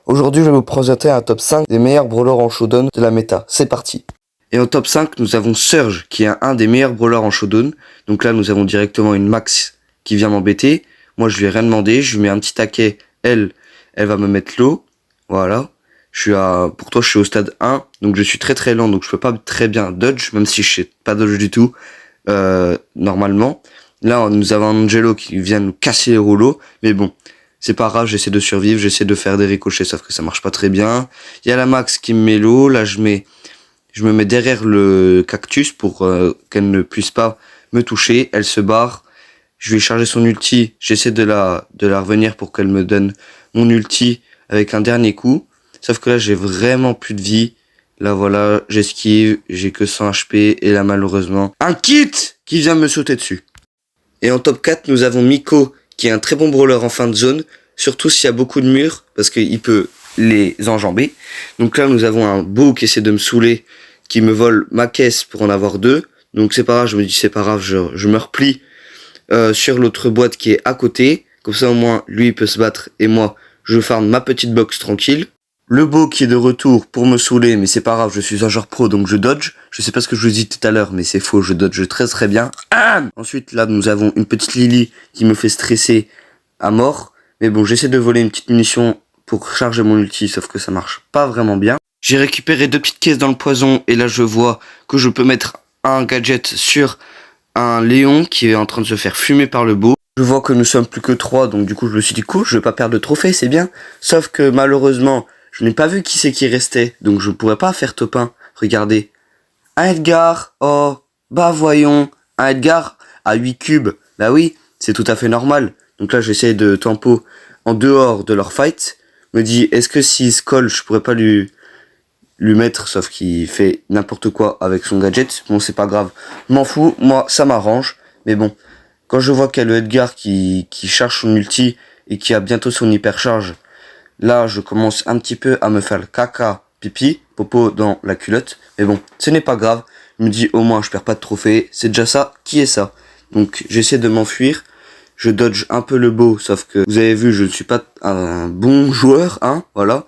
Aujourd'hui, je vais vous présenter un top 5 des meilleurs brawlers en showdown de la méta. C'est parti. Et en top 5, nous avons Surge, qui est un des meilleurs brawlers en showdown. Donc là, nous avons directement une Max qui vient m'embêter. Moi, je lui ai rien demandé. Je lui mets un petit taquet. Elle va me mettre l'eau. Voilà. Pour toi, je suis au stade 1. Donc je suis très très lent. Donc je peux pas très bien dodge, même si je sais pas dodge du tout. Normalement. Là, nous avons un Angelo qui vient nous casser les rouleaux. Mais bon. C'est pas grave, j'essaie de survivre, j'essaie de faire des ricochets, sauf que ça marche pas très bien. Il y a la Max qui me met l'eau, là je me mets derrière le cactus pour qu'elle ne puisse pas me toucher. Elle se barre, je vais charger son ulti, j'essaie de la revenir pour qu'elle me donne mon ulti avec un dernier coup. Sauf que là j'ai vraiment plus de vie. Là voilà, j'esquive, j'ai que 100 HP et là malheureusement, un kit qui vient me sauter dessus. Et en top 4, nous avons Miko, qui est un très bon brawler en fin de zone, surtout s'il y a beaucoup de murs, parce qu'il peut les enjamber. Donc là, nous avons un beau qui essaie de me saouler, qui me vole ma caisse pour en avoir deux. Donc c'est pas grave, je me dis c'est pas grave, je me replie sur l'autre boîte qui est à côté. Comme ça au moins, lui il peut se battre et moi, je farme ma petite box tranquille. Le beau qui est de retour pour me saouler, mais c'est pas grave, je suis un joueur pro donc je dodge. Je sais pas ce que je vous ai dit tout à l'heure, mais c'est faux, je dodge très bien. Ensuite là nous avons une petite Lily qui me fait stresser à mort. Mais bon, j'essaie de voler une petite munition pour charger mon ulti, sauf que ça marche pas vraiment bien. J'ai récupéré 2 petites caisses dans le poison et là je vois que je peux mettre un gadget sur un Léon qui est en train de se faire fumer par le beau. Je vois que nous sommes plus que 3, donc du coup je me suis dit cool, je vais pas perdre de trophée, c'est bien. Sauf que malheureusement, je n'ai pas vu qui c'est qui restait, donc je ne pourrais pas faire top 1. Regardez. Un Edgar, oh, bah voyons. Un Edgar à 8 cubes, bah oui, c'est tout à fait normal. Donc là j'essaie de tempo en dehors de leur fight. Me dit, est-ce que s'il se colle, je pourrais pas lui mettre, sauf qu'il fait n'importe quoi avec son gadget. Bon, c'est pas grave, m'en fous, moi ça m'arrange. Mais bon, quand je vois qu'il y a le Edgar qui charge son ulti et qui a bientôt son hypercharge, là, je commence un petit peu à me faire le caca, pipi, popo dans la culotte. Mais bon, ce n'est pas grave. Je me dis, au moins, je perds pas de trophée. C'est déjà ça. Qui est ça? Donc, j'essaie de m'enfuir. Je dodge un peu le beau, sauf que, vous avez vu, je ne suis pas un bon joueur, hein. Voilà.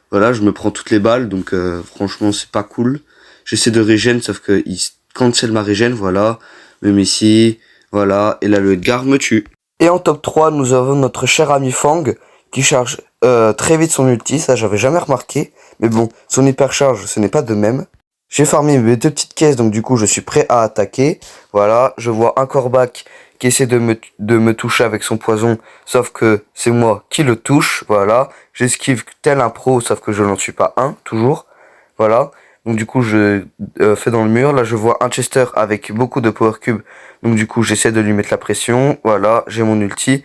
Voilà, je me prends toutes les balles. Donc, franchement, c'est pas cool. J'essaie de régène, sauf que il cancel ma régène. Voilà. Même ici. Voilà. Et là, le Edgar me tue. Et en top 3, nous avons notre cher ami Fang, qui charge très vite son ulti, ça j'avais jamais remarqué, mais bon, son hypercharge ce n'est pas de même. J'ai farmé mes 2 petites caisses, donc du coup je suis prêt à attaquer. Voilà, je vois un Corbac qui essaie de me toucher avec son poison, sauf que c'est moi qui le touche, voilà. J'esquive tel un pro, sauf que je n'en suis pas un, toujours, voilà. Donc du coup je fais dans le mur, là je vois un Chester avec beaucoup de power cube, donc du coup j'essaie de lui mettre la pression, voilà, j'ai mon ulti.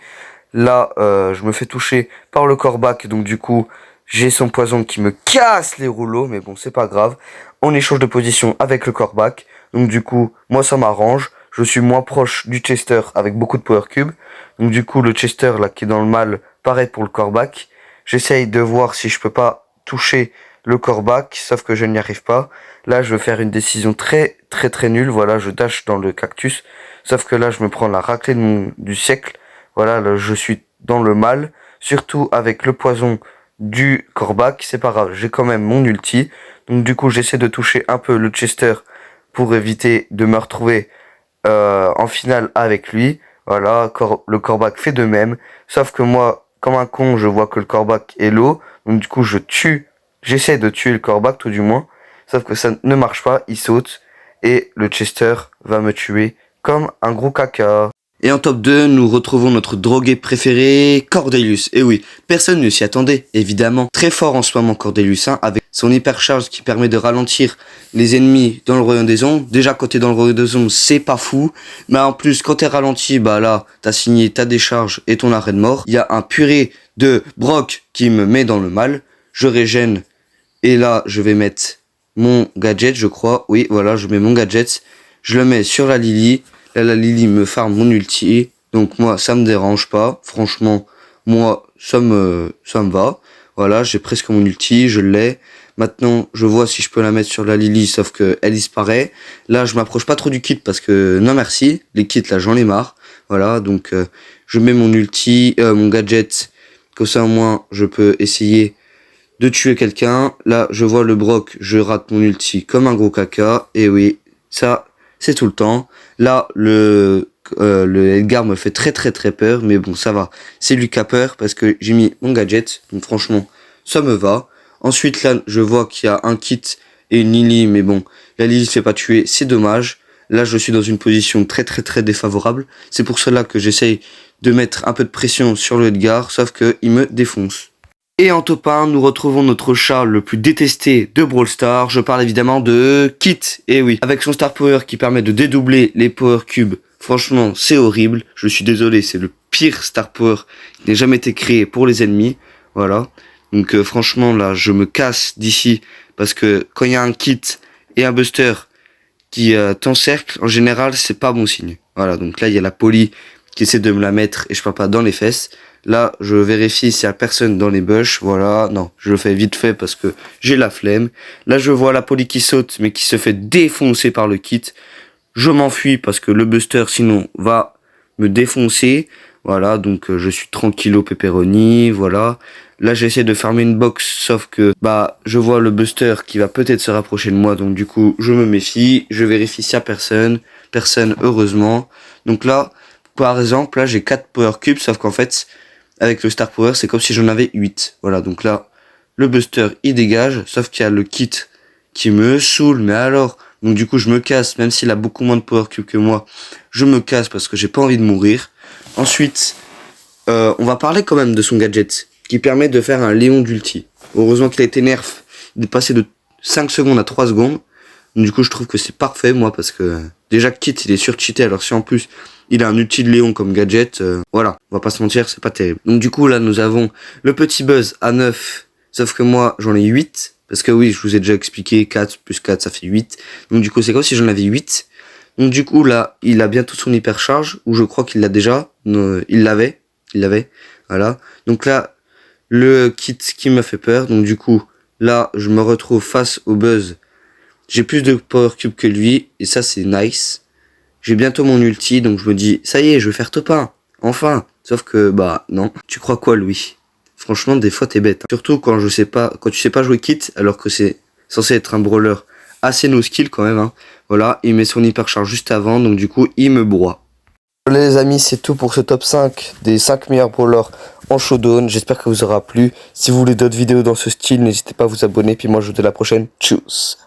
Là, je me fais toucher par le Corbac, donc du coup, j'ai son poison qui me casse les rouleaux, mais bon, c'est pas grave. On échange de position avec le Corbac, donc du coup, moi ça m'arrange. Je suis moins proche du Chester avec beaucoup de Power Cube. Donc du coup, le Chester, là, qui est dans le mal, pareil pour le Corbac. J'essaye de voir si je peux pas toucher le Corbac, sauf que je n'y arrive pas. Là, je vais faire une décision très nulle. Voilà, je dash dans le cactus, sauf que là, je me prends la raclée du siècle. Voilà, là, je suis dans le mal, surtout avec le poison du Corbac, c'est pas grave, j'ai quand même mon ulti. Donc du coup, j'essaie de toucher un peu le Chester pour éviter de me retrouver en finale avec lui. Voilà, le Corbac fait de même, sauf que moi, comme un con, je vois que le Corbac est low, donc du coup, j'essaie de tuer le Corbac tout du moins, sauf que ça ne marche pas, il saute, et le Chester va me tuer comme un gros caca. Et en top 2, nous retrouvons notre drogué préféré, Cordelius. Et oui, personne ne s'y attendait, évidemment. Très fort en ce moment, Cordelius, hein, avec son hypercharge qui permet de ralentir les ennemis dans le royaume des ombres. Déjà, quand t'es dans le royaume des ombres, c'est pas fou. Mais en plus, quand t'es ralenti, bah là, t'as signé ta décharge et ton arrêt de mort. Il y a un purée de Brock qui me met dans le mal. Je régène. Et là, je vais mettre mon gadget, je crois. Oui, voilà, je mets mon gadget. Je le mets sur la Lily. Là, la Lily me farme mon ulti. Donc moi, ça me dérange pas. Franchement, moi, ça me va. Voilà, j'ai presque mon ulti, je l'ai. Maintenant, je vois si je peux la mettre sur la Lily, sauf que elle disparaît. Là, je m'approche pas trop du kit parce que non merci. Les kits, là, j'en ai marre. Voilà, donc je mets mon ulti, mon gadget. Comme ça, au moins, je peux essayer de tuer quelqu'un. Là, je vois le Brock, je rate mon ulti comme un gros caca. Et oui, ça, c'est tout le temps. Là, le Edgar me fait très peur, mais bon, ça va. C'est lui qui a peur parce que j'ai mis mon gadget, donc franchement, ça me va. Ensuite, là, je vois qu'il y a un kit et une Lily, mais bon, la Lily se fait pas tuer, c'est dommage. Là, je suis dans une position très défavorable. C'est pour cela que j'essaye de mettre un peu de pression sur le Edgar, sauf que il me défonce. Et en top 1, nous retrouvons notre chat le plus détesté de Brawl Stars. Je parle évidemment de Kit. Et oui, avec son Star Power qui permet de dédoubler les Power Cubes. Franchement, c'est horrible. Je suis désolé, c'est le pire Star Power qui n'ait jamais été créé pour les ennemis. Voilà. Donc franchement, là, je me casse d'ici. Parce que quand il y a un Kit et un Buster qui t'encercle, en général, c'est pas bon signe. Voilà, donc là, il y a la Polly qui essaie de me la mettre et je parle pas dans les fesses. Là, je vérifie s'il y a personne dans les bush. Voilà, non, je le fais vite fait parce que j'ai la flemme. Là, je vois la Polly qui saute, mais qui se fait défoncer par le kit. Je m'enfuis parce que le Buster, sinon, va me défoncer. Voilà, donc je suis tranquillo pepperoni, voilà. Là, j'essaie de farmer une box, sauf que, je vois le Buster qui va peut-être se rapprocher de moi, donc du coup, je me méfie. Je vérifie s'il y a personne, heureusement. Donc là, par exemple, là, j'ai 4 Power Cubes, sauf qu'en fait, avec le Star Power, c'est comme si j'en avais 8. Voilà, donc là, le Buster, il dégage, sauf qu'il y a le kit qui me saoule, mais alors... Donc du coup, je me casse, même s'il a beaucoup moins de Power Cube que moi, je me casse parce que j'ai pas envie de mourir. Ensuite, on va parler quand même de son gadget, qui permet de faire un Léon d'ulti. Heureusement qu'il a été nerf, il est passé de 5 secondes à 3 secondes. Donc, du coup, je trouve que c'est parfait, moi, parce que déjà Kit, il est sur-cheaté, alors si en plus, il a un ulti de Léon comme gadget, voilà, on va pas se mentir, c'est pas terrible. Donc du coup, là, nous avons le petit Buzz à 9, sauf que moi, j'en ai 8. Parce que oui, je vous ai déjà expliqué, 4 plus 4, ça fait 8. Donc du coup, c'est comme si j'en avais 8. Donc du coup, là, il a bientôt son hypercharge, ou je crois qu'il l'a déjà. Il l'avait. Voilà. Donc là, le kit qui m'a fait peur. Donc du coup, là, je me retrouve face au Buzz. J'ai plus de Power Cube que lui, et ça, c'est nice. J'ai bientôt mon ulti, donc je me dis, ça y est, je vais faire top 1. Enfin. Sauf que, non. Tu crois quoi, Louis ? Franchement, des fois, t'es bête. Surtout quand tu sais pas jouer Kit, alors que c'est censé être un brawler assez no skill quand même. Voilà, il met son hypercharge juste avant, donc du coup, il me broie. Voilà les amis, c'est tout pour ce top 5 des 5 meilleurs brawlers en showdown. J'espère que vous aura plu. Si vous voulez d'autres vidéos dans ce style, n'hésitez pas à vous abonner. Puis moi, je vous dis à la prochaine. Tchuss.